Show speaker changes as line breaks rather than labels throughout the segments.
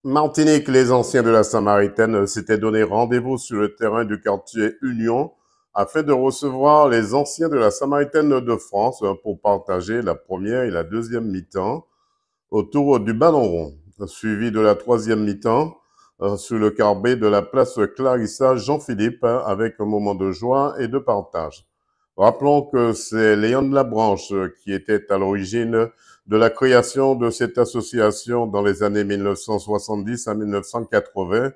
Martinique, les anciens de la Samaritaine s'étaient donné rendez-vous sur le terrain du quartier Union afin de recevoir les anciens de la Samaritaine de France pour partager la première et la deuxième mi-temps autour du ballon rond, suivi de la troisième mi-temps sur le carbet de la place Clarissa Jean-Philippe avec un moment de joie et de partage. Rappelons que c'est Léon Labranche qui était à l'origine de la création de cette association dans les années 1970 à 1980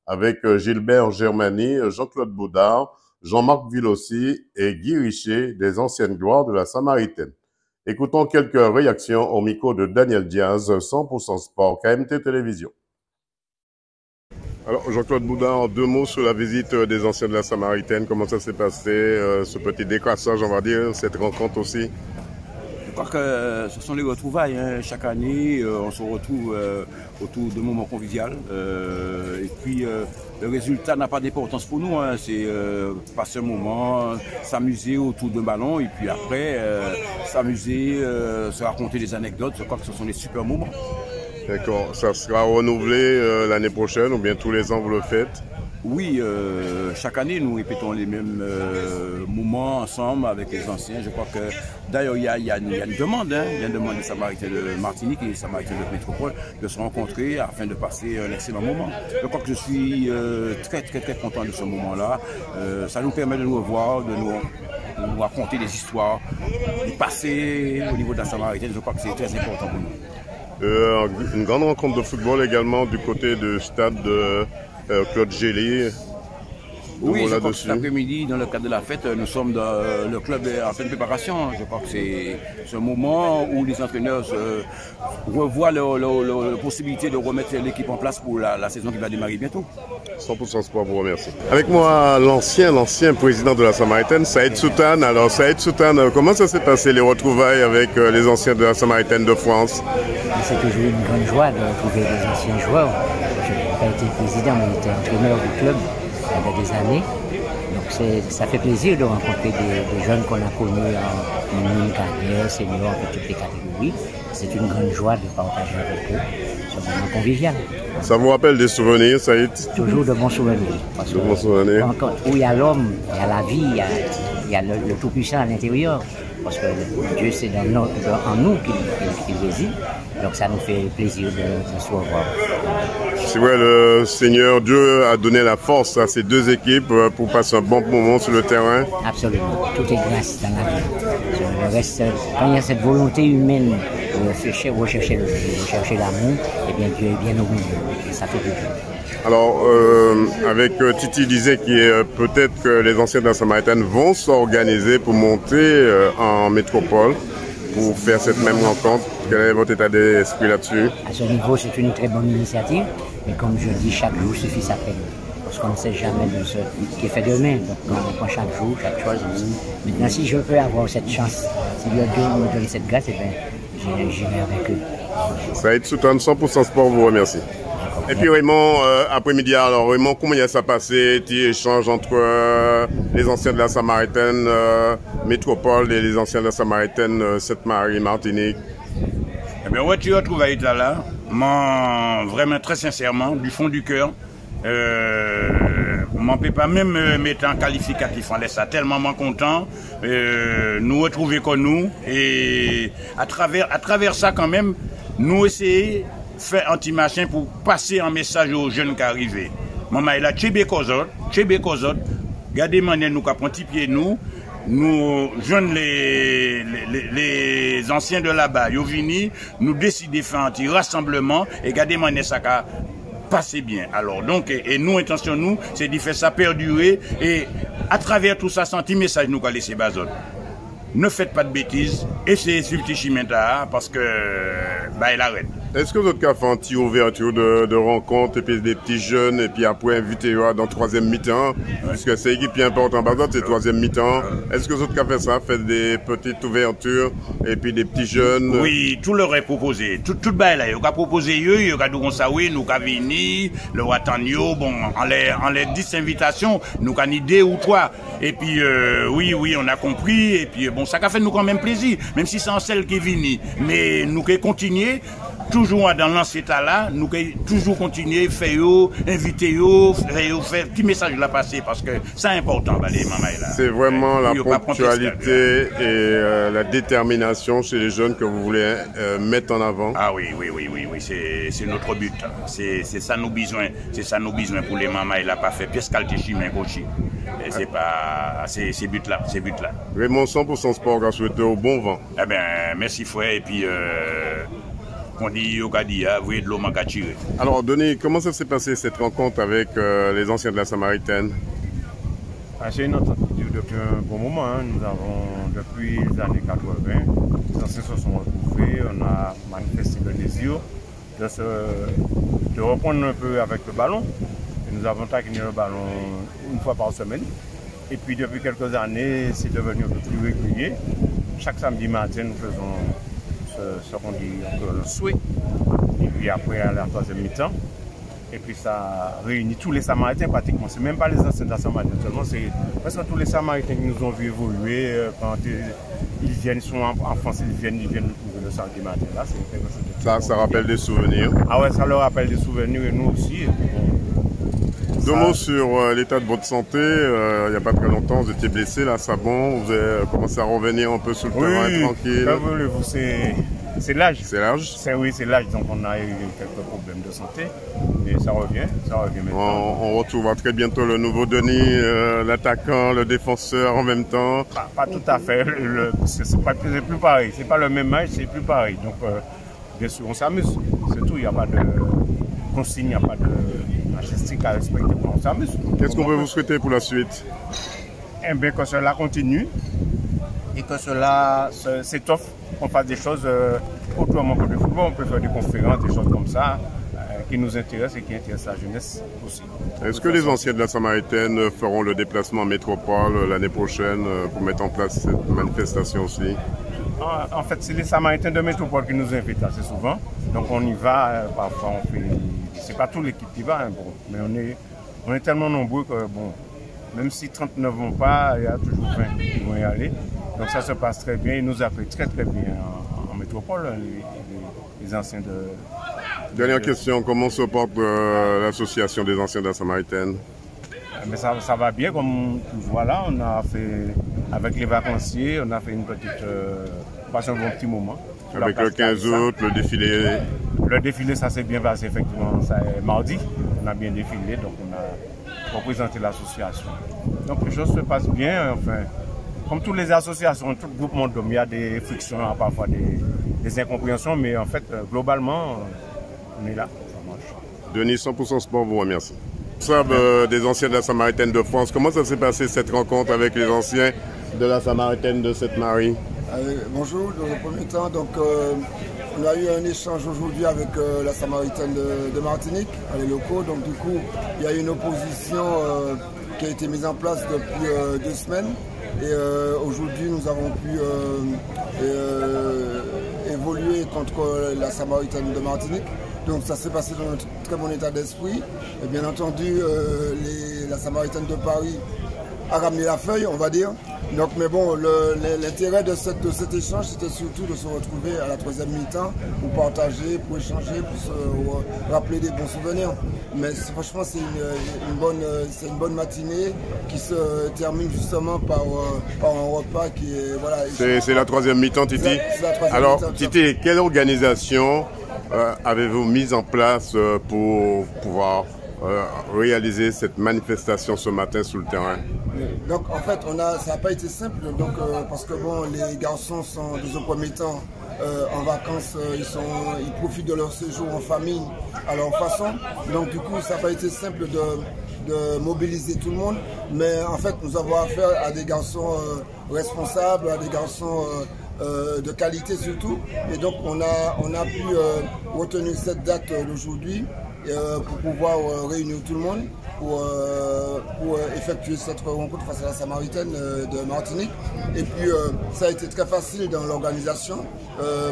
avec Gilbert Germany, Jean-Claude Boudard, Jean-Marc Villossi et Guy Richer des anciennes gloires de la Samaritaine. Écoutons quelques réactions au micro de Daniel Diaz, 100% Sport, KMT Télévision. Alors, Jean-Claude Boudard, deux mots sur la visite des anciens de la Samaritaine. Comment ça s'est passé, ce petit décrassage, on va dire, cette rencontre aussi?
Je crois que ce sont les retrouvailles. Hein. Chaque année, on se retrouve autour de moments conviviaux. Et puis, le résultat n'a pas d'importance pour nous. Hein. C'est passer un moment, s'amuser autour d'un ballon. Et puis après, s'amuser, se raconter des anecdotes. Je crois que ce sont des super moments.
D'accord. Ça sera renouvelé l'année prochaine ou bien tous les ans vous le faites?
Oui, chaque année, nous répétons les mêmes moments ensemble avec les anciens. Je crois que, d'ailleurs, il y a une demande, hein, il y a une demande des Samaritains de Martinique et des Samaritains de Métropole de se rencontrer afin de passer un excellent moment. Je crois que je suis très content de ce moment-là. Ça nous permet de nous revoir, de nous raconter des histoires du passé au niveau de la Samaritaine. Je crois que c'est très important pour nous.
Une grande rencontre de football également du côté du stade de Claude Gély.
Oui, je crois que cet après-midi, dans le cadre de la fête, nous sommes dans le club en pleine préparation. Je crois que c'est ce moment où les entraîneurs revoient la possibilité de remettre l'équipe en place pour la saison qui va démarrer bientôt.
100% Sport vous remercie. Avec moi, l'ancien président de la Samaritaine, Saïd Soutane. Alors, Saïd Soutane, comment ça s'est passé les retrouvailles avec les anciens de la Samaritaine de France?
C'est toujours une grande joie de retrouver les anciens joueurs. Je n'ai pas été président, mais j'étais entraîneur du club il y a des années. Donc ça fait plaisir de rencontrer des jeunes qu'on a connus en minime carrière, senior, de toutes les catégories. C'est une grande joie de partager avec eux ce moment convivial.
Ça vous rappelle des souvenirs, Saïd?
Toujours de bons souvenirs.
De bons souvenirs.
Où il y a l'homme, il y a la vie, il y a le Tout-Puissant à l'intérieur. Parce que Dieu, c'est en nous qu'il réside. Donc ça nous fait plaisir de se revoir.
C'est vrai, le Seigneur Dieu a donné la force à ces deux équipes pour passer un bon moment sur le terrain.
Absolument. Tout est grâce dans la vie. Le reste, quand il y a cette volonté humaine de rechercher l'amour, eh bien Dieu est bien au milieu. Et ça fait du bien.
Alors, avec Titi disait que peut-être que les anciens de la Samaritaine vont s'organiser pour monter en métropole pour faire cette même rencontre. Quel est votre état d'esprit là-dessus?
À ce niveau, c'est une très bonne initiative. Mais comme je dis, chaque jour suffit sa peine. Parce qu'on ne sait jamais de ce qui est fait demain. Donc, on prend chaque jour, chaque chose. Maintenant, si je peux avoir cette chance, si le Dieu me donne cette grâce, eh bien, j'irai avec eux.
Saïd Soutane, 100% Sport vous remercie. Et puis Raymond, après-midi, alors Raymond, comment il s'est passé, petit échange entre les anciens de la Samaritaine Métropole et les anciens de la Samaritaine Sainte-Marie, Martinique?
Eh bien, ouais, tu retrouves là, vraiment très sincèrement, du fond du cœur. On ne peut pas même mettre un qualificatif, on laisse ça tellement content, nous retrouver comme nous, et à travers ça quand même, nous essayer faire un petit machin pour passer un message aux jeunes qui arrivent. Maman est là, Tchébé Kozot, regardez maintenant nous qui avons un petit pied nous jeunes les anciens de là-bas, ils viennent, nous décidons de faire un petit rassemblement et regardez maintenant ça qui passer bien. Alors donc, et nous, intention nous, c'est de faire ça perdurer et à travers tout ça, un petit message nous qu'à laisser Bazot. Ne faites pas de bêtises, essayez sur le petit chimenta parce que il arrête.
Est-ce que vous avez fait un petit ouverture de rencontre et puis des petits jeunes et puis après inviter dans troisième mi-temps, puisque c'est l'équipe qui est importante par exemple, c'est troisième mi-temps. Est-ce que vous avez fait ça, fait des petites ouvertures et puis des petits jeunes?
Oui, tout leur est proposé. Tout là, il a proposé il a dit ça oui, nous avons venu, le Watanio, bon, en les 10 invitations, nous avons une idée ou trois. Et puis oui, on a compris et puis bon, ça a fait nous quand même plaisir, même si c'est en celle qui est venue. Mais nous qui continuer. toujours dans l'ancien état là, nous toujours continuer, faire, inviter, faire petit message là passer parce que c'est important, les mamans là.
C'est vraiment la ponctualité et la détermination chez les jeunes que vous voulez mettre en avant.
Ah oui, c'est notre but. C'est ça nos besoins. C'est ça nos besoins pour les mamans. Il n'a pas fait pièce qualité chimie, coaching. C'est pas, c'est but là, c'est but là.
Raymond 100% Sport a souhaité au bon vent.
Eh bien, merci frère et puis on dit Yokadia, vous êtes de l'eau tiré.
Alors Denis, comment ça s'est passé cette rencontre avec les anciens de la Samaritaine?
C'est une entente depuis un bon moment. Hein. Nous avons, depuis les années 80, les anciens se sont retrouvés, on a manifesté le désir de reprendre un peu avec le ballon. Et nous avons taquiné le ballon une fois par semaine. Et puis depuis quelques années, c'est devenu un peu plus régulier. Chaque samedi matin, nous faisons ce qu'on dit le souhait. Et puis après, à la troisième mi-temps. Et puis ça réunit tous les Samaritains pratiquement. C'est même pas les anciens de la Samaritaine seulement, c'est presque tous les Samaritains qui nous ont vu évoluer. Quand ils viennent, ils sont en France, ils viennent nous trouver le samedi matin. Là,
ça rappelle des souvenirs.
Ah ouais, ça leur rappelle des souvenirs et nous aussi. Et puis bon,
deux mots sur l'état de votre santé. Il n'y a pas très longtemps, vous étiez blessé là, ça bon. Vous avez commencé à revenir un peu sur le terrain tranquille.
Que voulez-vous, c'est l'âge.
C'est l'âge?
Oui, c'est l'âge. Donc on a eu quelques problèmes de santé. Mais ça revient maintenant.
On retrouvera très bientôt le nouveau Denis, l'attaquant, le défenseur en même temps.
Pas tout à fait. C'est plus pareil. C'est pas le même âge, c'est plus pareil. Donc bien sûr, on s'amuse. C'est tout. Il n'y a pas de consigne, il n'y a pas de majestique à respecter. On s'amuse.
Qu'est-ce qu'on peut vous souhaiter pour la suite?
Eh bien, que cela continue et que cela s'étoffe, qu'on fasse des choses autrement que le football. On peut faire des conférences, des choses comme ça, qui nous intéressent et qui intéressent la jeunesse aussi.
Est-ce que les anciens de la Samaritaine feront le déplacement en métropole l'année prochaine pour mettre en place cette manifestation aussi?
En fait, c'est les Samaritains de métropole qui nous invitent assez souvent. Donc on y va, parfois on fait... C'est pas toute l'équipe qui va, hein, bon, mais on est tellement nombreux que, bon, même si 30 ne vont pas, il y a toujours 20 qui vont y aller. Donc ça se passe très bien, ils nous accueillent très bien en métropole, les anciens de...
Dernière question, comment se porte l'association des anciens de la Samaritaine?
Mais ça va bien, comme tu vois là, on a fait, avec les vacanciers, on a fait une petite, passé un bon petit moment.
Avec le 15 août, le défilé?
Le défilé, ça s'est bien passé, effectivement, ça est mardi, on a bien défilé, donc on a représenté l'association. Donc les choses se passent bien, enfin, comme toutes les associations, tout groupement d'hommes, il y a des frictions, parfois des incompréhensions, mais en fait, globalement, on est là, ça marche.
Denis, 100% Sport vous remercie. Des anciens de la Samaritaine de France, comment ça s'est passé cette rencontre avec les anciens de la Samaritaine de Sainte-Marie?
Bonjour, dans le premier temps, donc, on a eu un échange aujourd'hui avec la Samaritaine de Martinique, les locaux. Donc du coup, il y a une opposition qui a été mise en place depuis 2 semaines. Et aujourd'hui, nous avons pu évoluer contre la Samaritaine de Martinique. Donc ça s'est passé dans un très bon état d'esprit. Et bien entendu, la Samaritaine de Paris a ramené la feuille, on va dire. Donc, mais bon, l'intérêt de cet échange, c'était surtout de se retrouver à la 3e mi-temps pour partager, pour échanger, pour se rappeler des bons souvenirs. Mais franchement, c'est une bonne matinée qui se termine justement par un repas qui est... Voilà,
c'est la 3e mi-temps, Titi. Alors, Titi, quelle organisation avez-vous mise en place pour pouvoir réaliser cette manifestation ce matin sur le terrain?
Donc en fait, ça n'a pas été simple, donc, parce que bon, les garçons sont dans un premier temps en vacances, ils profitent de leur séjour en famille à leur façon. Donc du coup, ça n'a pas été simple de mobiliser tout le monde, mais en fait, nous avons affaire à des garçons responsables, à des garçons de qualité surtout. Et donc on a pu retenir cette date d'aujourd'hui pour pouvoir réunir tout le monde pour effectuer cette rencontre face à la Samaritaine de Martinique. Et puis ça a été très facile dans l'organisation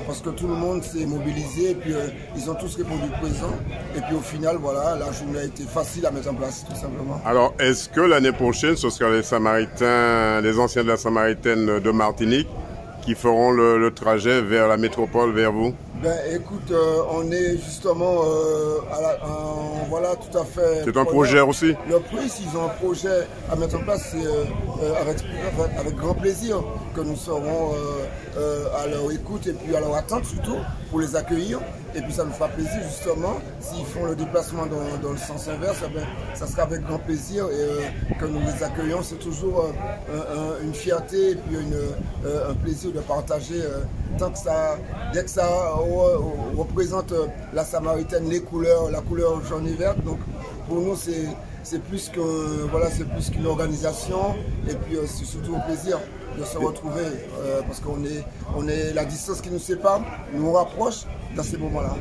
parce que tout le monde s'est mobilisé et puis ils ont tous répondu présent. Et puis au final, voilà, la journée a été facile à mettre en place tout simplement.
Alors est-ce que l'année prochaine, ce sera les Samaritains, les anciens de la Samaritaine de Martinique qui feront le trajet vers la métropole, vers vous?
Ben écoute, on est justement voilà, tout à fait.
C'est un projet aussi?
Le prix, s'ils ont un projet à mettre en place, c'est avec grand plaisir que nous serons à leur écoute et puis à leur attente surtout pour les accueillir. Et puis ça nous fera plaisir justement, s'ils font le déplacement dans le sens inverse, ben, ça sera avec grand plaisir et que nous les accueillons. C'est toujours une fierté et puis un plaisir de partager dès que ça représente la Samaritaine, les couleurs, la couleur jaune et verte. Donc pour nous c'est plus que voilà, c'est plus qu'une organisation et puis c'est surtout un plaisir de se retrouver parce qu'on est la distance qui nous sépare nous rapproche dans ces moments-là.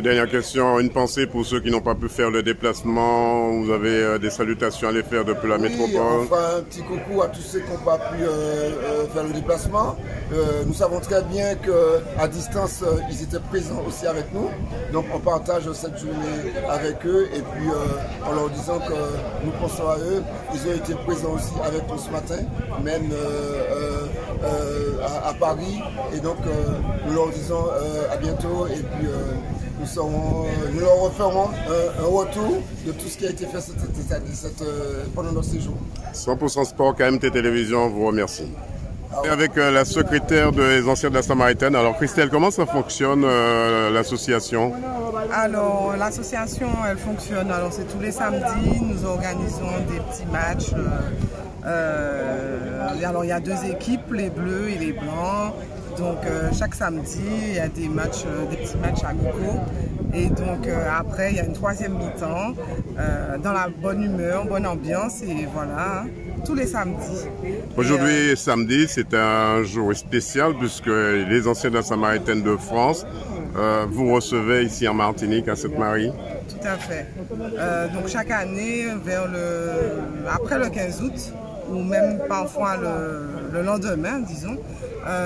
Dernière question, une pensée pour ceux qui n'ont pas pu faire le déplacement. Vous avez des salutations à les faire depuis la métropole?
Enfin, un petit coucou à tous ceux qui n'ont pas pu faire le déplacement. Nous savons très bien qu'à distance, ils étaient présents aussi avec nous. Donc on partage cette journée avec eux et puis en leur disant que nous pensons à eux. Ils ont été présents aussi avec nous ce matin, même à Paris. Et donc nous leur disons à bientôt et puis nous leur referons un retour de tout ce qui a été fait pendant notre séjour.
100% Sport, KMT Télévision vous remercie. Et avec la secrétaire des Anciens de la Samaritaine, alors Christelle, comment ça fonctionne l'association?
Alors l'association elle fonctionne, alors c'est tous les samedis, nous organisons des petits matchs. Alors il y a deux équipes, les bleus et les blancs. Donc chaque samedi, il y a des petits matchs amicaux. Et donc après, il y a une troisième mi-temps, dans la bonne humeur, bonne ambiance. Et voilà, tous les samedis.
Aujourd'hui, samedi, c'est un jour spécial puisque les Anciens de la Samaritaine de France vous recevez ici en Martinique, à Sainte-Marie.
Tout à fait. Donc chaque année, après le 15 août, ou même parfois le lendemain, disons,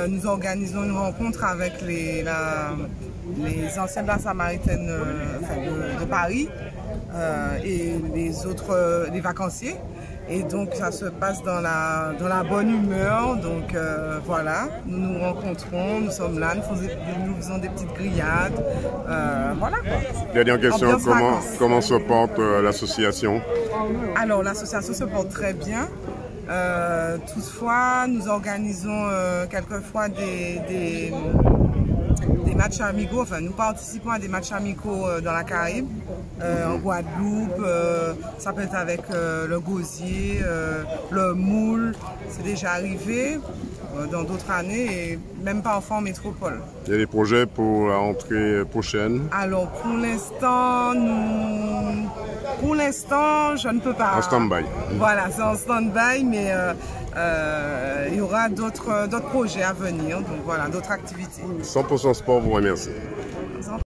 nous organisons une rencontre avec les Anciens de la Samaritaine de Paris et les vacanciers. Et donc ça se passe dans la bonne humeur. Donc voilà, nous nous rencontrons, nous sommes là, nous faisons des petites grillades. Voilà quoi.
Dernière question, comment se porte l'association?
Alors l'association se porte très bien. Toutefois, nous organisons quelquefois des matchs amicaux, enfin nous participons à des matchs amicaux dans la Caraïbe, en Guadeloupe, ça peut être avec le gosier, le moule, c'est déjà arrivé dans d'autres années et même parfois en métropole.
Il y a des projets pour la rentrée prochaine?
Alors pour l'instant, je ne peux pas.
En stand-by.
Voilà, c'est en stand-by, mais il y aura d'autres projets à venir, donc voilà, d'autres activités.
100% Sport vous remercie.